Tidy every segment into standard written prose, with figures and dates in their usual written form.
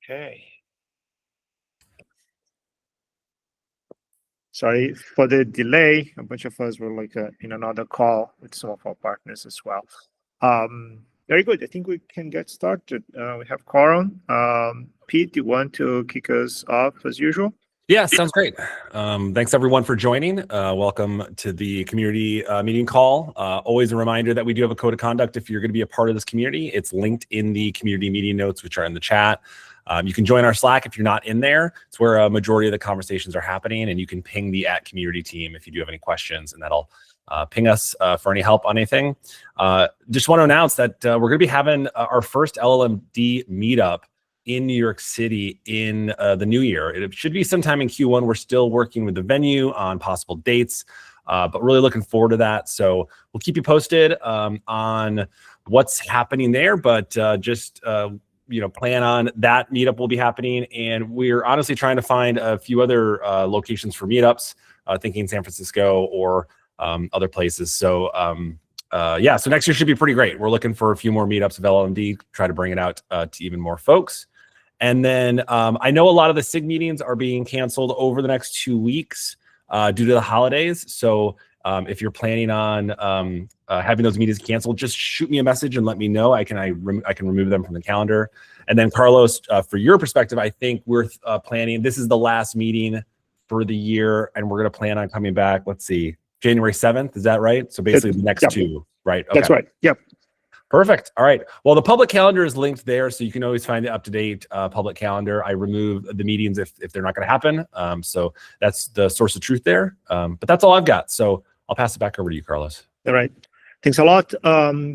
Okay. Sorry for the delay. A bunch of us were like in another call with some of our partners as well. Very good. I think we can get started. We have Coron. Pete, do you want to kick us off as usual? Yeah, sounds great. Thanks everyone for joining. Welcome to the community meeting call. Always a reminder that we do have a code of conduct if you're going to be a part of this community. It's linked in the community meeting notes, which are in the chat. You can join our Slack if you're not in there. It's where a majority of the conversations are happening, and you can ping the @community team if you do have any questions, and that'll ping us for any help on anything. Just want to announce that we're going to be having our first llm-d meetup in New York City in the new year. It should be sometime in Q1. We're still working with the venue on possible dates, but really looking forward to that. So we'll keep you posted on what's happening there, but just plan on that meetup will be happening. And we're honestly trying to find a few other locations for meetups, thinking San Francisco or other places. So yeah, so next year should be pretty great. We're looking for a few more meetups of llm-d, try to bring it out to even more folks. And then I know a lot of the SIG meetings are being canceled over the next 2 weeks due to the holidays. So if you're planning on having those meetings canceled, just shoot me a message and let me know. I can remove them from the calendar. And then Carlos, for your perspective, I think we're planning, this is the last meeting for the year, and we're going to plan on coming back, let's see, January 7th. Is that right? So basically the next two, right? Okay. That's right. Yep. Perfect. All right. Well, the public calendar is linked there, so you can always find the up-to-date public calendar. I remove the meetings if they're not going to happen. So that's the source of truth there. But that's all I've got. So I'll pass it back over to you, Carlos. All right. Thanks a lot.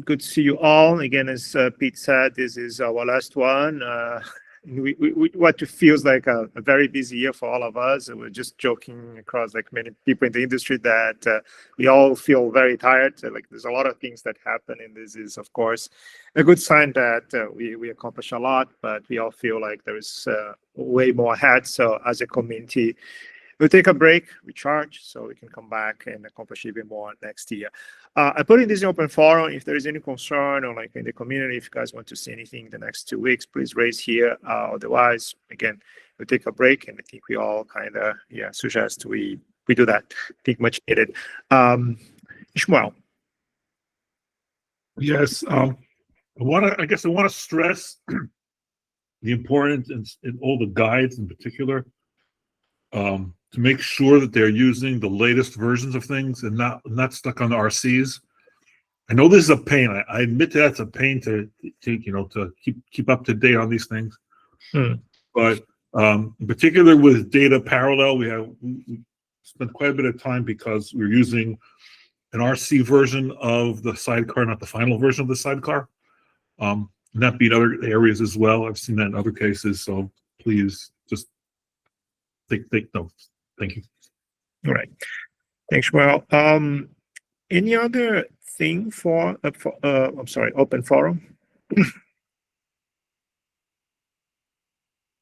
Good to see you all. Again, as Pete said, this is our last one. What feels like a very busy year for all of us. We're just joking across like many people in the industry that we all feel very tired. Like there's a lot of things that happen, and this is of course a good sign that we accomplish a lot, but we all feel like there is way more ahead. So as a community, we'll take a break, recharge, so we can come back and accomplish even more next year. I put in this open forum. If there is any concern or like in the community, if you guys want to see anything in the next 2 weeks, please raise here. Otherwise, again, we'll take a break, and I think we all kind of suggest we do that. I think much needed. Ishmael. Yes, I want to stress the importance in all the guides in particular. To make sure that they're using the latest versions of things and not stuck on the RCs. I know this is a pain. I admit that's a pain to keep up to date on these things. But in particular with data parallel, we spent quite a bit of time because we're using an RC version of the sidecar, not the final version of the sidecar. And that be in other areas as well. I've seen that in other cases. So please just take notes. Thank you. All right. Thanks, Well. Any other thing for open forum?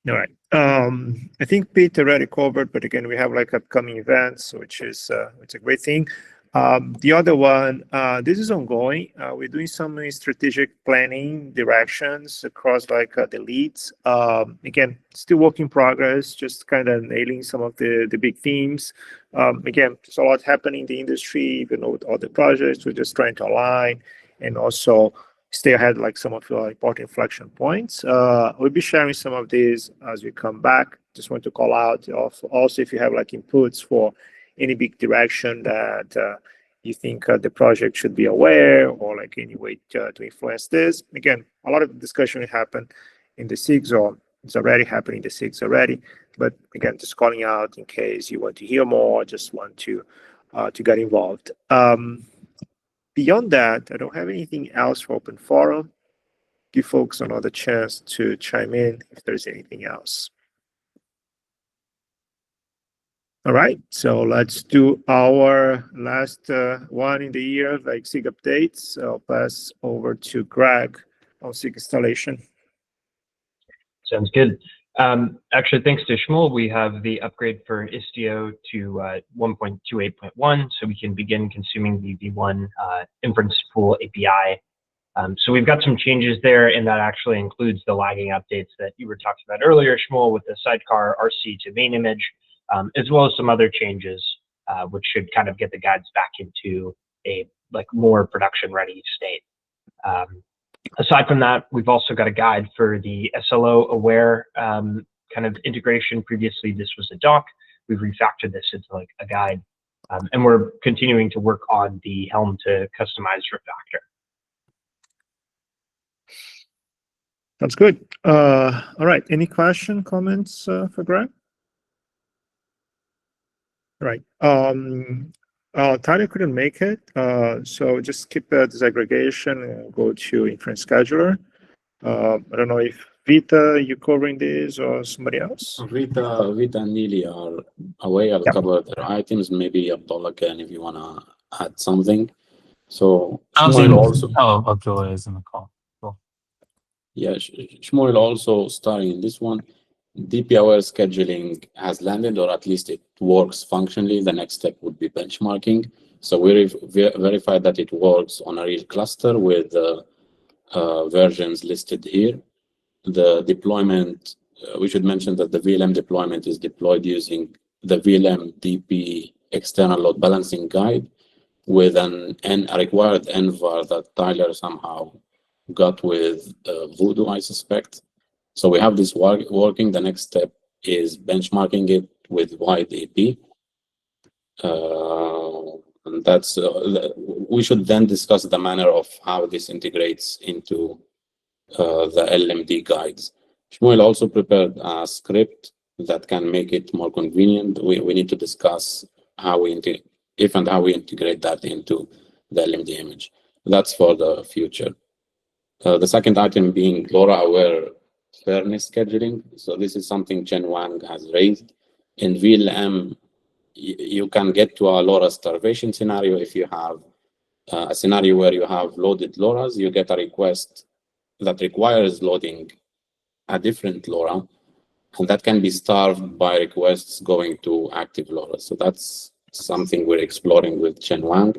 All right. I think Pete already covered, but again, we have like upcoming events, which is it's a great thing. The other one, this is ongoing. We're doing some strategic planning directions across like the leads. Again, still work in progress, just kind of nailing some of the big themes. Again, there's a lot happening in the industry, even with all the projects. We're just trying to align and also stay ahead like some of the important inflection points. We'll be sharing some of these as we come back. Just want to call out also if you have like inputs for any big direction that you think the project should be aware, or like any way to influence this. Again, a lot of discussion happened in the SIGs, or it's already happening in the SIGs already. But again, just calling out in case you want to hear more, just want to get involved. Beyond that, I don't have anything else for open forum. Give folks another chance to chime in if there's anything else. All right, so let's do our last one in the year, like SIG updates. I'll pass over to Greg on SIG installation. Sounds good. Actually, thanks to Shmuel, we have the upgrade for Istio to 1.28.1, so we can begin consuming the V1 inference pool API. So we've got some changes there, and that actually includes the lagging updates that you were talking about earlier, Shmuel, with the sidecar RC to main image, as well as some other changes, which should kind of get the guides back into a more production ready state. Aside from that, we've also got a guide for the SLO aware kind of integration. Previously, this was a doc. We've refactored this into like a guide, and we're continuing to work on the Helm to customize refactor. That's good. All right. Any question, comments for Greg? Right. Tyler couldn't make it, so just skip disaggregation and go to inference scheduler. I don't know if Vita, you covering this or somebody else? Vita and Neely are away. I'll cover their items. Maybe Abdullah can, if you want to add something. So Shmuel also. Oh, Abdullah is in the call. Cool. Yeah, Shmuel also starting in this one. DP-aware scheduling has landed, or at least it works functionally. The next step would be benchmarking. So we verified that it works on a real cluster with versions listed here. The deployment, we should mention that the VLM deployment is deployed using the llm-d external load balancing guide with a required NVAR that Tyler somehow got with Voodoo, I suspect. So we have this working. The next step is benchmarking it with wide AP. And that's we should then discuss the manner of how this integrates into the llm-d guides. Shmuel also prepared a script that can make it more convenient. We need to discuss how we integrate that into the llm-d image. That's for the future. The second item being LoRa-aware fairness scheduling. So this is something Chen Wang has raised. In VLM, you can get to a LoRa starvation scenario if you have a scenario where you have loaded LoRas. You get a request that requires loading a different LoRa, and that can be starved by requests going to active LoRa. So that's something we're exploring with Chen Wang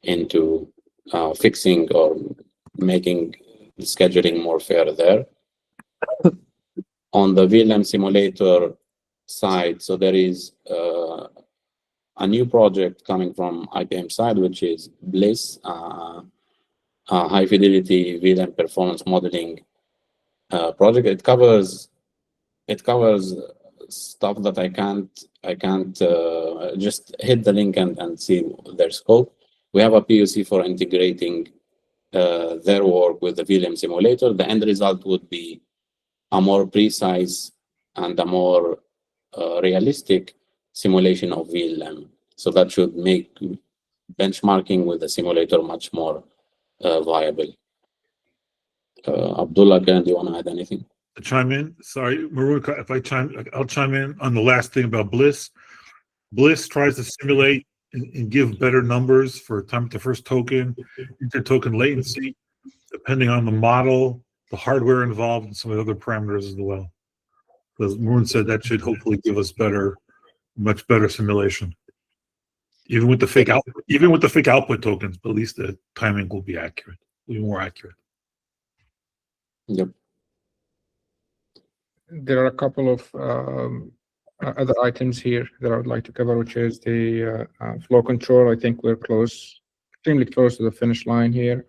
into fixing or making the scheduling more fair there. On the VLM simulator side, so there is a new project coming from IBM side, which is Bliss, high fidelity VLM performance modeling project. It covers stuff that I can't just hit the link and see their scope. We have a POC for integrating their work with the VLM simulator. The end result would be a more precise and a more realistic simulation of VLM. So that should make benchmarking with the simulator much more viable. Abdullah, do you want to add anything? To chime in, sorry, Maruka, I'll chime in on the last thing about Bliss. Bliss tries to simulate and give better numbers for time to first token, inter-token latency, depending on the model, the hardware involved, and some of the other parameters as well. As Maroon said, that should hopefully give us much better simulation. Even with the fake output tokens, but at least the timing will be accurate, will be more accurate. Yep. There are a couple of other items here that I would like to cover, which is the flow control. I think we're extremely close to the finish line here.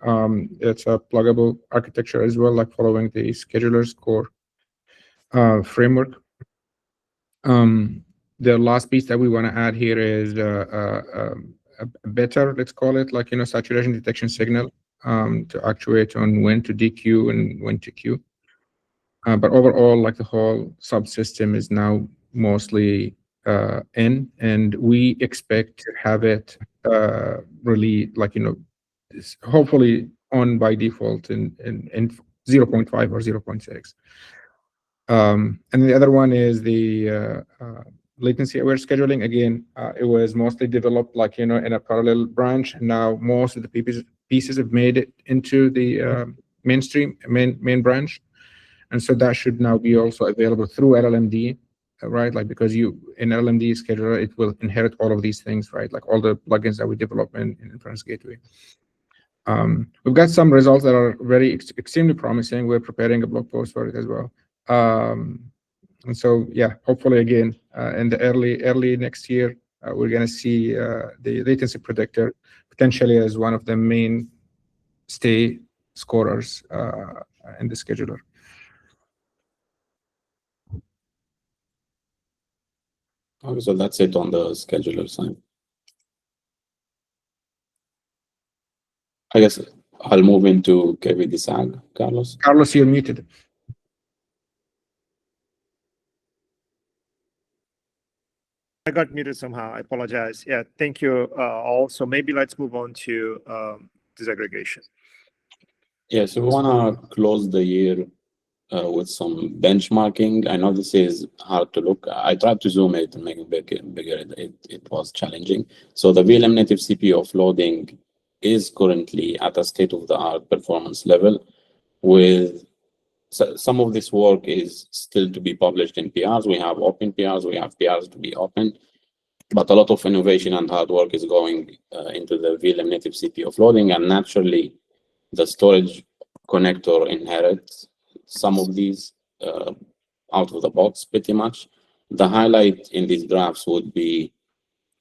It's a pluggable architecture as well, like following the scheduler's core framework. The last piece that we want to add here is a better, let's call it, like, saturation detection signal to actuate on when to DQ and when to Q. But overall, like, the whole subsystem is now mostly in, and we expect to have it really, like, hopefully on by default in 0.5 or 0.6. And the other one is the latency aware scheduling. Again, it was mostly developed, like, in a parallel branch. Now most of the pieces have made it into the main branch. And so that should now be also available through llm-d, right? Like, because in llm-d scheduler, it will inherit all of these things, right? Like all the plugins that we develop in Inference Gateway. We've got some results that are very extremely promising. We're preparing a blog post for it as well. And so, yeah, hopefully again, in the early next year, we're going to see the latency predictor potentially as one of the main stay scorers in the scheduler. Okay, so that's it on the scheduler side. I guess I'll move into KVD SAG, Carlos. Carlos, you're muted. I got muted somehow. I apologize. Yeah, thank you all. So maybe let's move on to disaggregation. Yeah, so we want to close the year with some benchmarking. I know this is hard to look. I tried to zoom it and make it bigger. It was challenging. So the VLM native CPU offloading is currently at a state-of-the-art performance level. With some of this work is still to be published in PRs. We have open PRs. We have PRs to be open. But a lot of innovation and hard work is going into the VLM native CPU offloading, and naturally, the storage connector inherits some of these out of the box pretty much. The highlight in these graphs would be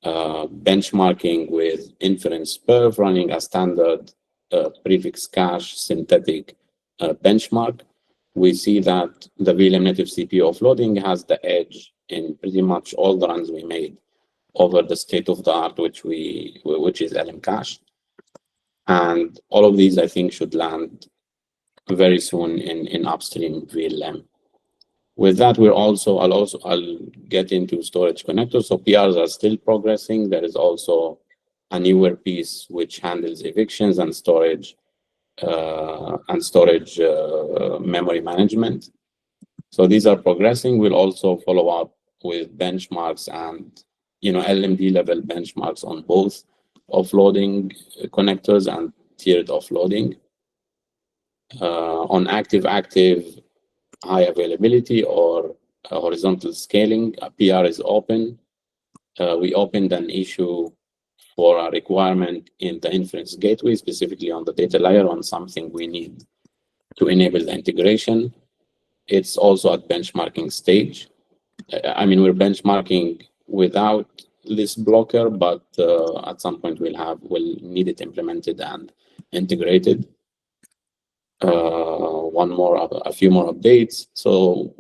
benchmarking with inference perf running a standard prefix cache synthetic benchmark. We see that the VLM native CPU offloading has the edge in pretty much all the runs we made over the state of the art, which is LM cache. And all of these, I think, should land very soon in upstream VLM. With that, I'll get into storage connectors. So PRs are still progressing. There is also a newer piece which handles evictions and storage memory management. So these are progressing. We'll also follow up with benchmarks and llm-d level benchmarks on both offloading connectors and tiered offloading. On active high availability or horizontal scaling, a PR is open. We opened an issue for a requirement in the inference gateway, specifically on the data layer, on something we need to enable the integration. It's also at benchmarking stage. I mean, we're benchmarking without this blocker, but at some point we'll need it implemented and integrated. A few more updates. So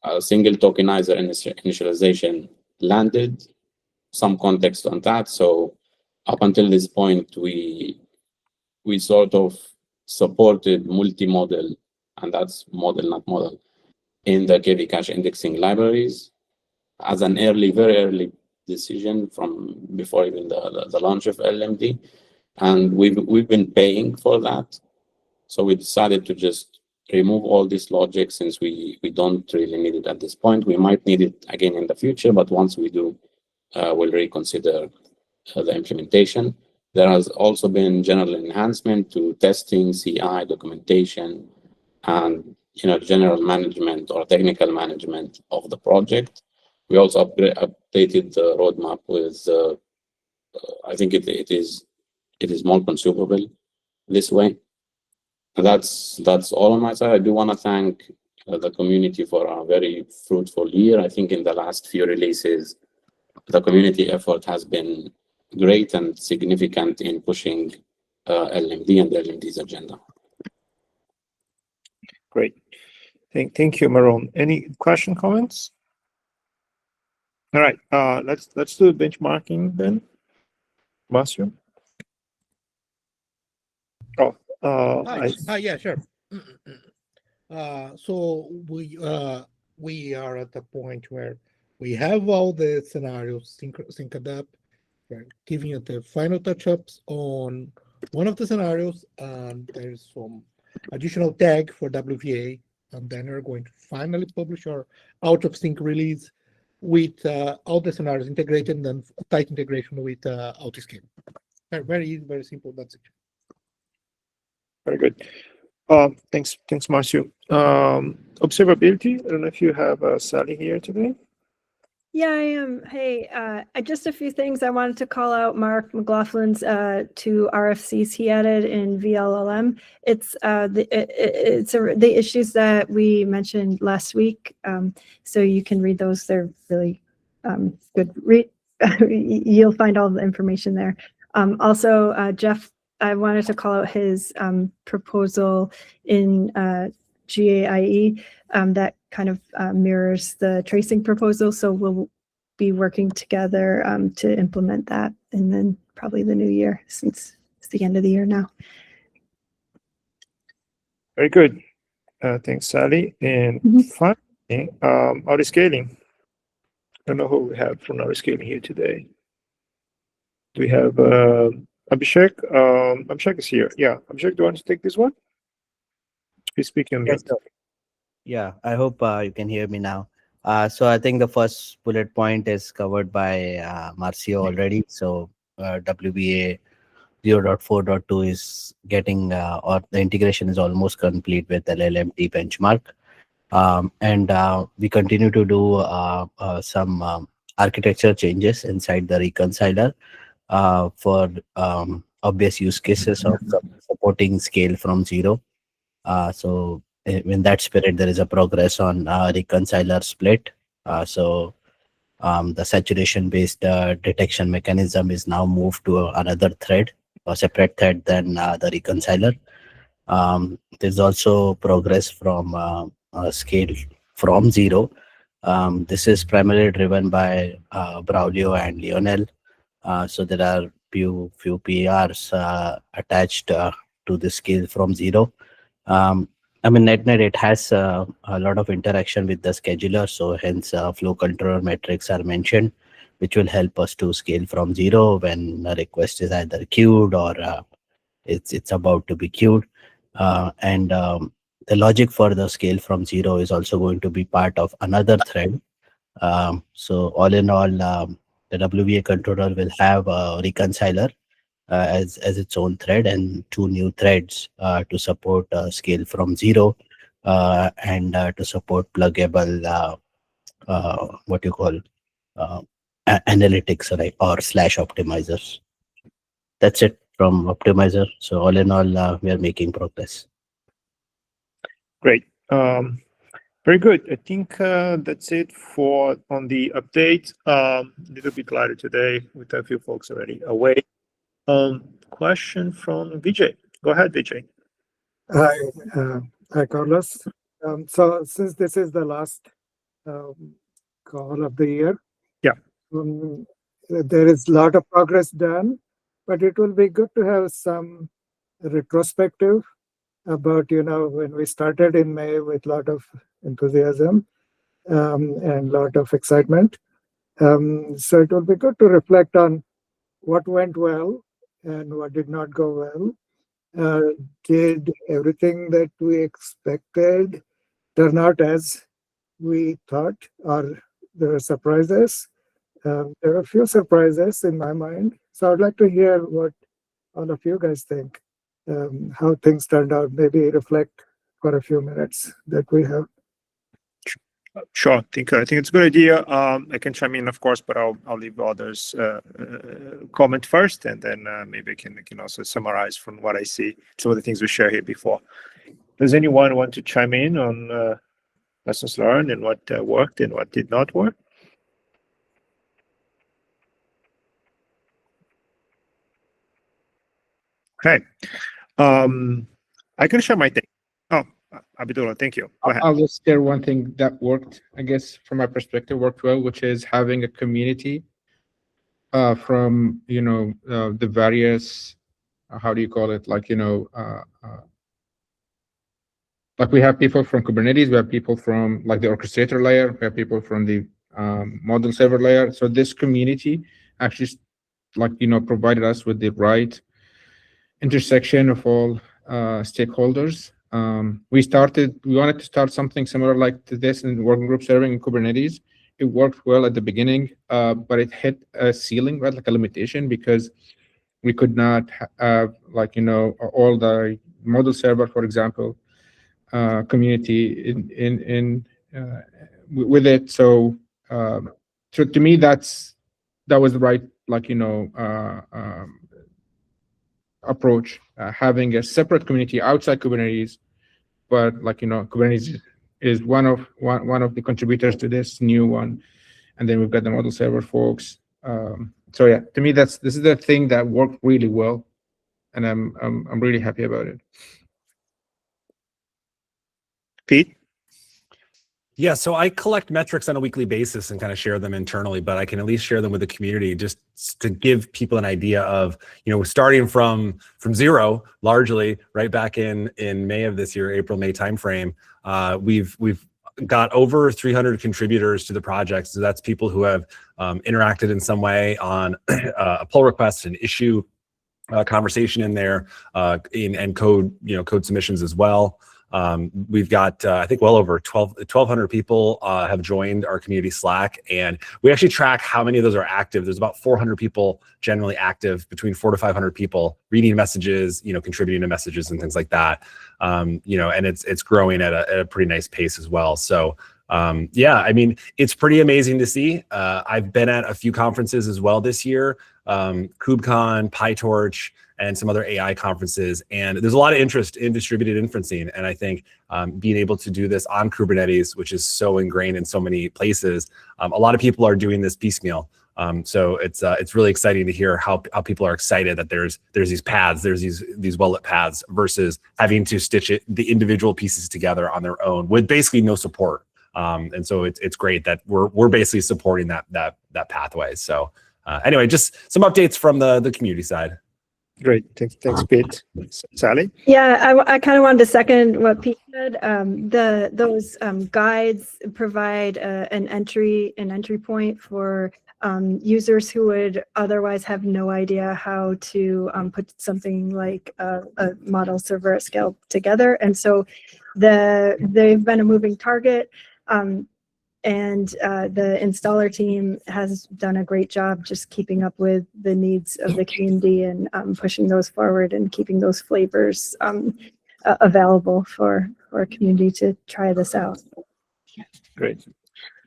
a single tokenizer initialization landed. Some context on that. So up until this point, we sort of supported multi-model, and that's model, not model, in the KV cache indexing libraries as an very early decision from before even the launch of llm-d. And we've been paying for that. So we decided to just remove all this logic since we don't really need it at this point. We might need it again in the future, but once we do, we'll reconsider the implementation. There has also been general enhancement to testing, CI, documentation, and general management or technical management of the project. We also updated the roadmap with, I think it is more consumable this way. That's all on my side. I do want to thank the community for a very fruitful year. I think in the last few releases, the community effort has been great and significant in pushing llm-d and llm-d's agenda. Great. Thank you, Maron. Any comments? All right, let's do benchmarking then. Marcio? Oh, yeah, sure. So we are at the point where we have all the scenarios synced up. We're giving it the final touch-ups on one of the scenarios, and there's some additional tag for WVA, and then we're going to finally publish our out-of-sync release with all the scenarios integrated and then tight integration with Autoscale. Very easy, very simple. That's it. Very good. Thanks, Marcio. Observability. I don't know if you have Sally here today. Yeah, I am. Hey, just a few things. I wanted to call out Mark McLaughlin's 2 RFCs he added in VLLM. It's the issues that we mentioned last week. So you can read those. They're really good. You'll find all the information there. Also, Jeff, I wanted to call out his proposal in GAIE that kind of mirrors the tracing proposal. So we'll be working together to implement that, and then probably the new year, since it's the end of the year now. Very good. Thanks, Sally. And finally, auto scaling. I don't know who we have from auto scaling here today. Do we have Abhishek? Abhishek is here. Yeah, Abhishek, do you want to take this one? Please speak on Yes, mute. sir. Yeah, I hope you can hear me now. So I think the first bullet point is covered by Marcio already. So WBA 0.4.2 is getting, or the integration is almost complete with llm-d benchmark. And we continue to do some architecture changes inside the reconciler for obvious use cases of supporting scale from 0. So in that spirit, there is a progress on reconciler split. So the saturation-based detection mechanism is now moved to another thread, a separate thread than the reconciler. There's also progress from scale from 0. This is primarily driven by Braulio and Lionel. So there are few PRs attached to the scale from 0. I mean, net, it has a lot of interaction with the scheduler, so hence flow controller metrics are mentioned, which will help us to scale from 0 when a request is either queued or it's about to be queued. And the logic for the scale from 0 is also going to be part of another thread. So all in all, the WBA controller will have a reconciler as its own thread and 2 new threads to support scale from 0 and to support pluggable what you call analytics, right, or slash optimizers. That's it from optimizer. So all in all, we are making progress. Great. Very good. I think that's it for on the update. A little bit lighter today with a few folks already away. Question from Vijay. Go ahead, Vijay. Hi, Carlos. So since this is the last call of the year, there is a lot of progress done, but it will be good to have some retrospective about, when we started in May with a lot of enthusiasm and a lot of excitement. So it will be good to reflect on what went well and what did not go well. Did everything that we expected turn out as we thought, or there were surprises? There are a few surprises in my mind. So I'd like to hear what all of you guys think, how things turned out, maybe reflect for a few minutes that we have. Sure. I think it's a good idea. I can chime in, of course, but I'll leave others comment first, and then maybe I can also summarize from what I see some of the things we shared here before. Does anyone want to chime in on lessons learned and what worked and what did not work? Okay. I can share my thing. Oh, Abdullah, thank you. Go ahead. I'll just share one thing that worked, I guess, from my perspective, worked well, which is having a community from, the various, how do you call it? Like, like we have people from Kubernetes, we have people from like the orchestrator layer, we have people from the model server layer. So this community actually, provided us with the right intersection of all stakeholders. We wanted to start something similar like to this in working group serving in Kubernetes. It worked well at the beginning, but it hit a ceiling, right, like a limitation, because we could not have all the model server, for example, community with it. So so to me, that was the right, approach, having a separate community outside Kubernetes, but Kubernetes is one of the contributors to this new one, and then we've got the model server folks. So yeah, to me, this is the thing that worked really well, and I'm really happy about it. Pete? Yeah, so I collect metrics on a weekly basis and kind of share them internally, but I can at least share them with the community just to give people an idea of, starting from zero, largely right back in May of this year, April-May timeframe. We've got over 300 contributors to the project. So that's people who have interacted in some way on a pull request, an issue, conversation in there, and code, code submissions as well. We've got, I think, well over 1,200 people have joined our community Slack, and we actually track how many of those are active. There's about 400 people generally active, between 400 to 500 people reading messages, contributing to messages and things like that. And it's growing at a pretty nice pace as well. So yeah, I mean, it's pretty amazing to see. I've been at a few conferences as well this year, KubeCon, PyTorch, and some other AI conferences. And there's a lot of interest in distributed inferencing. And I think being able to do this on Kubernetes, which is so ingrained in so many places, a lot of people are doing this piecemeal. So it's really exciting to hear how people are excited that there's these paths, there's these well-lit paths, versus having to stitch the individual pieces together on their own with basically no support. And so it's great that we're basically supporting that pathway. So anyway, just some updates from the community side. Great, thanks, Pete. Sally? Yeah, I kind of wanted to second what Pete said. Those guides provide an entry point for users who would otherwise have no idea how to put something like a model server at scale together. And so they've been a moving target. And the installer team has done a great job just keeping up with the needs of the community and pushing those forward and keeping those flavors available for our community to try this out. Great.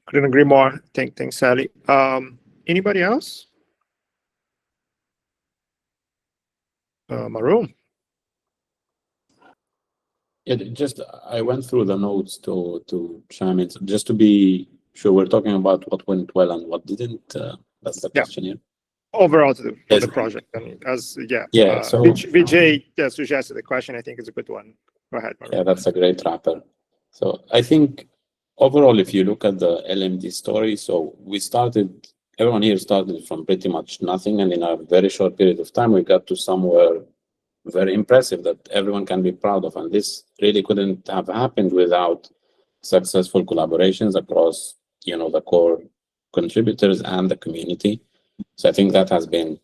Couldn't agree more. Thanks, Sally. Anybody else? Maroon? Yeah, just I went through the notes to chime in, just to be sure we're talking about what went well and what didn't. That's the question here. Overall to the project. I mean, so Vijay suggested the question. I think it's a good one. Go ahead, Maroon. Yeah, that's a great wrapper. So I think overall, if you look at the llm-d story, so everyone here started from pretty much nothing, and in a very short period of time, we got to somewhere very impressive that everyone can be proud of. And this really couldn't have happened without successful collaborations across, the core contributors and the community. So I think that has been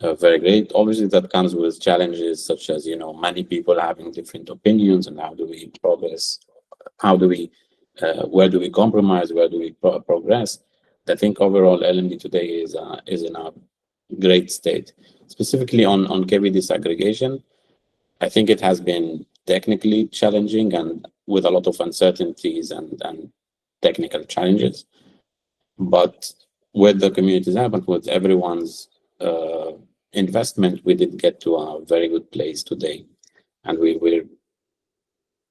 very great. Obviously, that comes with challenges such as, many people having different opinions, and how do we progress? Where do we compromise? Where do we progress? I think overall llm-d today is in a great state. Specifically on KV disaggregation, I think it has been technically challenging and with a lot of uncertainties and technical challenges. But with the community's help and with everyone's investment, we did get to a very good place today. And we're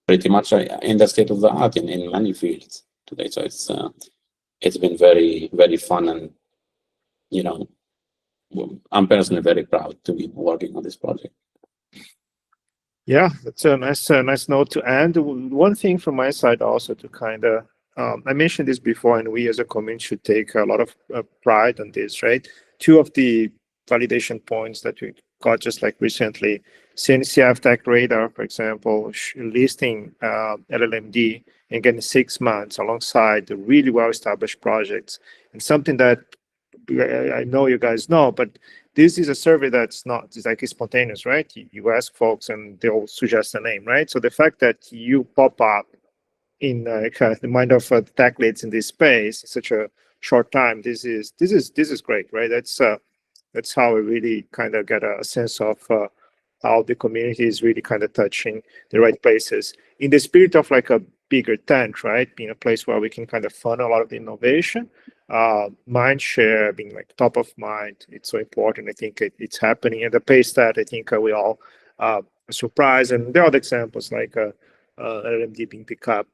pretty much in the state of the art in many fields today. So it's been very, very fun, and I'm personally very proud to be working on this project. Yeah, that's a nice note to end. One thing from my side also to kind of, I mentioned this before, and we as a community should take a lot of pride on this, right? Two of the validation points that we got just like recently, CNCF Tech Radar, for example, listing llm-d and getting 6 months alongside the really well-established projects, and something that I know you guys know, but this is a survey it's like spontaneous, right? You ask folks and they'll suggest a name, right? So the fact that you pop up in the mind of tech leads in this space in such a short time, this is great, right? That's how we really kind of get a sense of how the community is really kind of touching the right places in the spirit of like a bigger tent, right? Being a place where we can kind of fund a lot of the innovation. mind share being like top of mind. It's so important. I think it's happening at the pace that I think we all surprised. And there are other examples like llm-d being picked up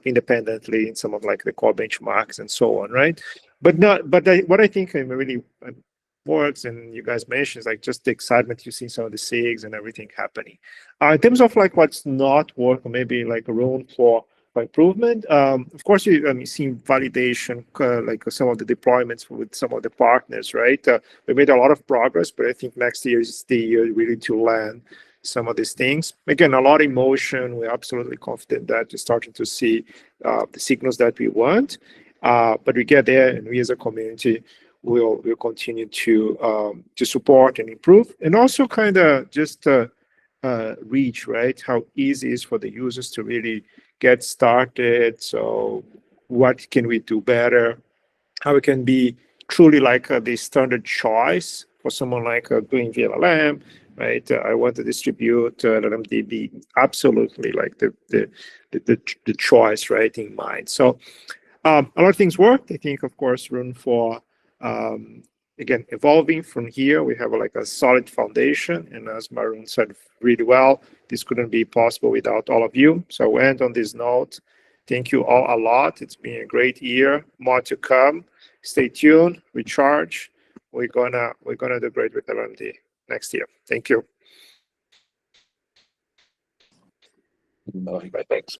independently in some of like the core benchmarks and so on, right? But not. But what I think really works, and you guys mentioned, is like just the excitement you see some of the SIGs and everything happening. In terms of like what's not working, maybe like room for improvement. Of course, you see validation, like some of the deployments with some of the partners, right? We made a lot of progress, but I think next year is the year really to land some of these things. Again, a lot of emotion. We're absolutely confident that we're starting to see the signals that we want. But we get there, and we as a community will continue to support and improve, and also kind of just reach, right? How easy it is for the users to really get started. So what can we do better? How it can be truly like the standard choice for someone like doing VLLM, right? I want to distribute llm-d be absolutely like the choice, right, in mind. So a lot of things worked. I think, of course, room for again, evolving from here. We have like a solid foundation, and as Maroon said really well, this couldn't be possible without all of you. So we'll end on this note. Thank you all a lot. It's been a great year. More to come. Stay tuned. Recharge. We're gonna do great with llm-d next year. Thank you. Bye. Bye. Thanks.